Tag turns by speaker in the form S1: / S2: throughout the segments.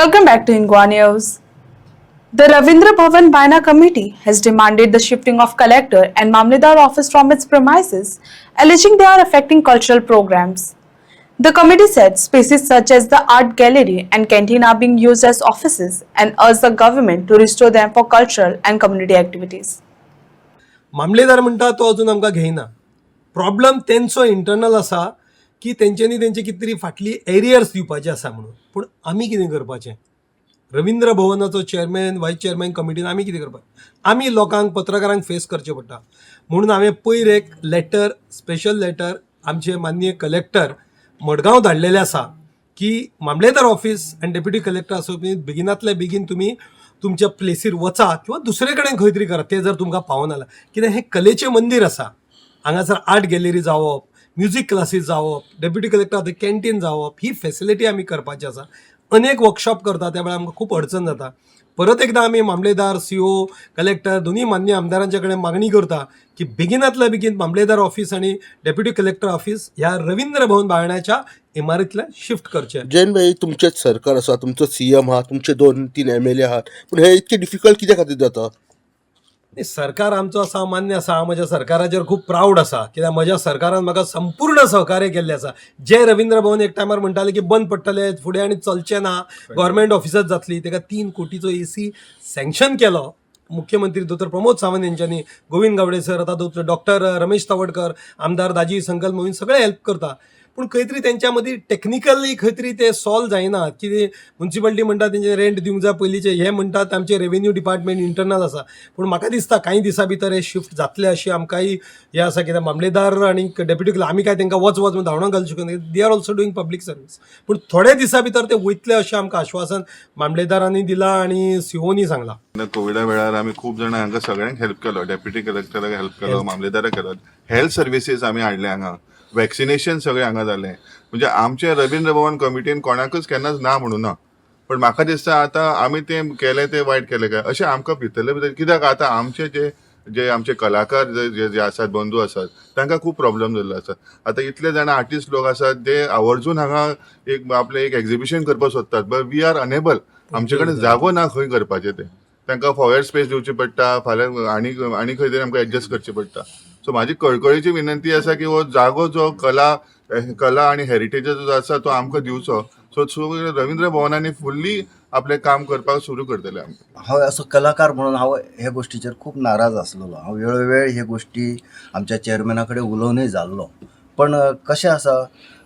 S1: Welcome back to Ingwa News. The Ravindra Bhavan Baina Committee has demanded the shifting of collector and Mamledar office from its premises, alleging they are affecting cultural programs. The committee said spaces such as the art gallery and canteen are being used as offices and urged the government to restore them for cultural and community activities.
S2: मामलेदार म्हणटा तो अजून आमकां घेयना. Problem तेंचो internal आसा की तेंच्यांनी तेंची कितें तरी फाटली एरियर्स दिवपाचे आसा म्हणून. पूण आमी कितें करपाचें? रवींद्र भवनाचो चेअरमॅन वायस चेअरमॅन कमिटीन आमी कितें करपाचें? आमी लोकांक पत्रकारांक फेस करचें पडटा. म्हणून हांवें पयर एक लेटर, स्पेशल लेटर आमचे माननीय कलेक्टर मडगांव धाडलेलें आसा की मामलेदार ऑफिस आनी डेप्युटी कलेक्टर आसोवपी बेगिनांतल्या बेगीन तुमी तुमच्या प्लेसीर वचा किंवा दुसरे कडेन खंय तरी करा. ते जर तुमकां पावना जाल्यार, कित्याक हें कलेचें मंदीर आसा. हांगासर आर्ट गॅलरी जावप, म्युझिक क्लासीस जावप, डेप्युटी कलेक्टर कॅन्टीन जावप, ही फेसिलिटी आमी करपाची आसा. अनेक वर्कशॉप करता त्या वेळार आमकां खूब अडचण जाता. परत एकदां आमी मामलेदार, सीओ, कलेक्टर दोनूय मान्य आमदारांच्या कडेन मागणी करता की बेगिनांतल्या बेगीन मामलेदार ऑफिस आणि डेप्युटी कलेक्टर ऑफिस ह्या रवींद्र भवन बाळण्याच्या इमारतींतल्यान शिफ्ट करचे.
S3: जैन भाई, तुमचेच सरकार आसा, तुमचो सीएम आहा, तुमचे 2-3 MLA आहात, पूण हे इतके डिफिकल्ट कित्याक खातीर जाता?
S2: सरकार आमचो आसा, मान्य आसा. हांव म्हज्या सरकाराचेर खूब प्राऊड आसा, कित्याक म्हज्या सरकारान म्हाका संपूर्ण सहकार्य केल्लें आसा. जे रवींद्र भवन एक टायमार म्हणटाले की बंद पडटले, फुडें आनी चलचें ना, गव्हर्मेंट ऑफिसच जातली, ताका 3 कोटीचो AC सँक्शन केलो. मुख्यमंत्री दोतोर प्रमोद सावंत यांच्यानी, गोविंद गावडे सर, आता डॉक्टर रमेश तवडकर, आमदार दाजी संकल्प मोहीन सगळे हेल्प करता. पूण खंय तरी तेंच्या मदीं टेक्निकली खंय तरी ते सॉल्व जायना. की म्युन्सिपालिटी म्हणटा तेंचे रेंट दिवंक जाय पयलींचे, हे म्हणटात आमचे रेव्हेन्यू डिपार्टमेंट इंटरनल आसा. पूण म्हाका दिसता काही दिसा भितर हे शिफ्ट जातले अशी आमकांय हे आसा, कित्याक मामलेदार आनी डेप्युटी आमी काय तांकां वच म्हणून धांवडावन घालूं शकना. They are also doing public service. पूण थोडे दिसा भितर ते वयतले अशें आमकां आश्वासन मामलेदारांनी दिलां आनी सीओनी सांगलां.
S4: कोविडा वेळार आमी खूब जाणां हांगा सगळ्यांक हेल्प केलो. डेप्युटी कलेक्टराक हेल्प केलो, मामलेदाराक केलो. हेल्थ सर्विसीस आमी हाडले हांगा. वॅक्सिनेशन सगळें हांगा जालें. म्हणजे आमचे रवींद्र भवन कमिटीन कोणाकच केन्नाच ना म्हणूं ना. पण म्हाका दिसता आतां आमी तें केलें तें वायट केलें काय अशें आमकां भितरले भितर. कित्याक आतां आमचे जे आमचे कलाकार जे आसात, बंधू आसात, तांकां खूब प्रॉब्लेम जाल्लो आसा. आतां इतले जाणां आर्टिस्ट लोक आसात, ते आवर्जून हांगा आपलें एक एक्झिबिशन करपाक सोदतात, बट वी आर अनेबल. आमचे कडेन जागो ना खंय करपाचें तें. तांकां फॉयर स्पेस दिवची पडटा, फाल्यां आनी खंय तरी आमकां एडजस्ट करचें पडटा. सो म्हाजी कळकळीची विनंती आसा की हो जागो जो कला आनी हेरिटेजाचो जो आसा तो आमकां दिवचो. सो रवींद्र भवनांनी फुल्ली आपलें काम करपाक सुरू करतले आमी.
S5: हांव असो कलाकार म्हणून हांव ह्या गोश्टीचेर खूब नाराज आसलेलो. हांव वेळोवेळ हे गोश्टी आमच्या चेअरमॅना कडेन उलोवनूय जाल्लो. पण कशें आसा,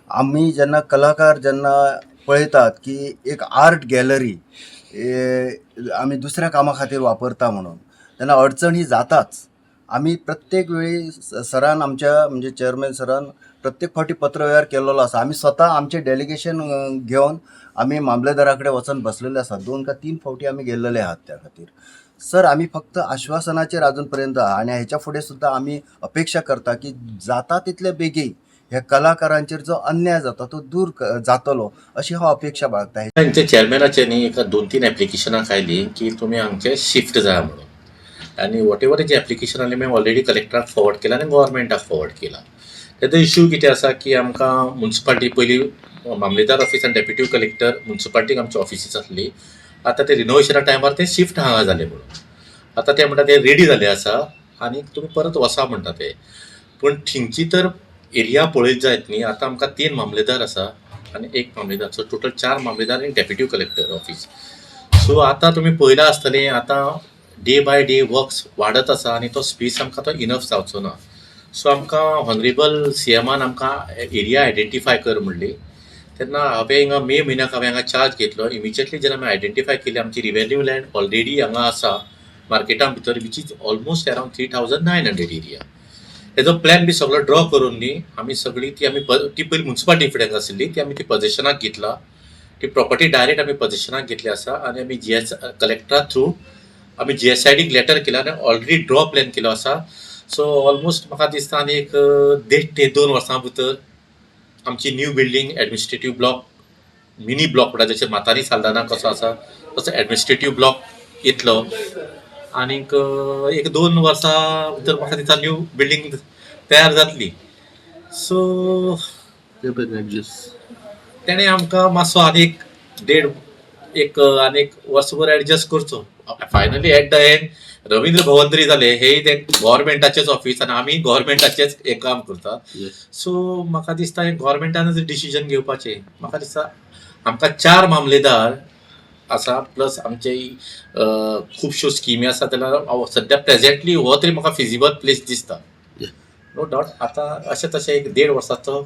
S5: आमी जेन्ना कलाकार पळयतात की एक आर्ट गॅलरी आमी दुसऱ्या कामा खातीर वापरता म्हणून, तेन्ना अडचण ही जाताच. आमी प्रत्येक वेळी सरान, आमच्या म्हणजे चेअरमॅन सरान प्रत्येक फावटी पत्रव्यवहार केलेलो आसा. आमी स्वता आमचें डेलिगेशन घेवन आमी मामलेदारा कडेन वचून बसलेले आसात. 2 का 3 फावटी आमी गेल्लेले आहात त्या खातीर. सर, आमी फक्त आश्वासनाचेर अजून पर्यंत आहा आनी हेच्या फुडें सुद्दां आमी अपेक्षा करता की जाता तितले बेगीन ह्या कलाकारांचेर जो अन्याय जाता तो दूर जातलो अशी हांव अपेक्षा बाळगता.
S6: तांचे चेअरमॅनाचे न्ही एका 2-3 एप्लिकेशनां आयली की तुमी हांगचे शिफ्ट जाय म्हणून. आनी वॉट एवर जी एप्लिकेशन आयली हांवें ऑलरेडी कलेक्टराक फॉरवर्ड केला आनी गव्हर्मेंटाक फॉरवर्ड केला. तेजो इश्यू कितें आसा की आमकां म्युन्सिपालिटी पयलीं मामलेदार ऑफिस आनी डेप्युटी कलेक्टर म्युन्सिपालिटीक आमची ऑफिसीस आसली. आतां ते रिनोवेशना टायमार ते शिफ्ट हांगा जाले म्हणून. आतां ते म्हणटा ते रेडी जाले आसा आनी तुमी परत वसा म्हणटा ते. पूण थिंगची तर एरिया पळयत जायत न्ही. आतां आमकां 3 मामलेदार आसा आनी 1 मामलेदार, सो टोटल 4 मामलेदार आनी डेप्युटी कलेक्टर ऑफिस. सो आतां तुमी पळयलां आसतलें, आतां डे बाय डे वर्क्स वाडत आसा आनी तो स्पेस आमकां तो इनफ जावचो ना. सो आमकां हॉनरेबल सीएमान आमकां एरिया आयडेंटिफाय कर म्हणली. तेन्ना हांवें हिंगा मे म्हयन्याक हांवें हांगा चार्ज घेतलो. इमिजिएटली जेन्ना हांवें आयडेंटिफाय केली, आमची रिवेन्यू लँड ऑलरेडी हांगा आसा मार्केटां भितर, which is almost around 3900 area. हेजो प्लॅन बी सगळो ड्रॉ करून न्ही आमी सगळी ती पयली म्युन्सिपालिटी फुडें आशिल्ली ती आमी ती पोझिशनाक घेतला. ती प्रॉपर्टी डायरेक्ट आमी पोझिशनाक घेतली आसा आनी आमी कलेक्टरा थ्रू आमी GSIDक लेटर केला आनी ऑलरेडी ड्रॉ प्लॅन केलो आसा. सो ऑलमोस्ट म्हाका दिसता आनी एक 1.5 ते 2 वर्सां भितर आमची new building, administrative block, mini block म्हणटा जशें मातारी साल्दाना कसो आसा तसो एडमिनिस्ट्रेटीव ब्लॉक येतलो. आनीक एक 2 वर्सां भितर म्हाका दिसता न्यू बिल्डींग तयार जातली. सो तेणें आमकां मातसो आनी एक 1.5 एक आनीक वर्सभर एडजस्ट करचो. Finally at the end Ravindra Bhavan जरी जालें हेय ते गव्हर्मेंटाचेच ऑफिस आनी आमी गव्हर्मेंटाचेच एक काम करता. सो म्हाका दिसता हे गव्हर्मेंटानच डिसिजन घेवपाचें. म्हाका दिसता आमकां 4 मामलेदार आसा प्लस आमचे खुबश्यो स्किमी आसा जाल्यार सद्या प्रेझेंटली हो तरी म्हाका फिजिबल प्लेस दिसता. नो डावट आतां अशें तशें एक 1.5 वर्साचो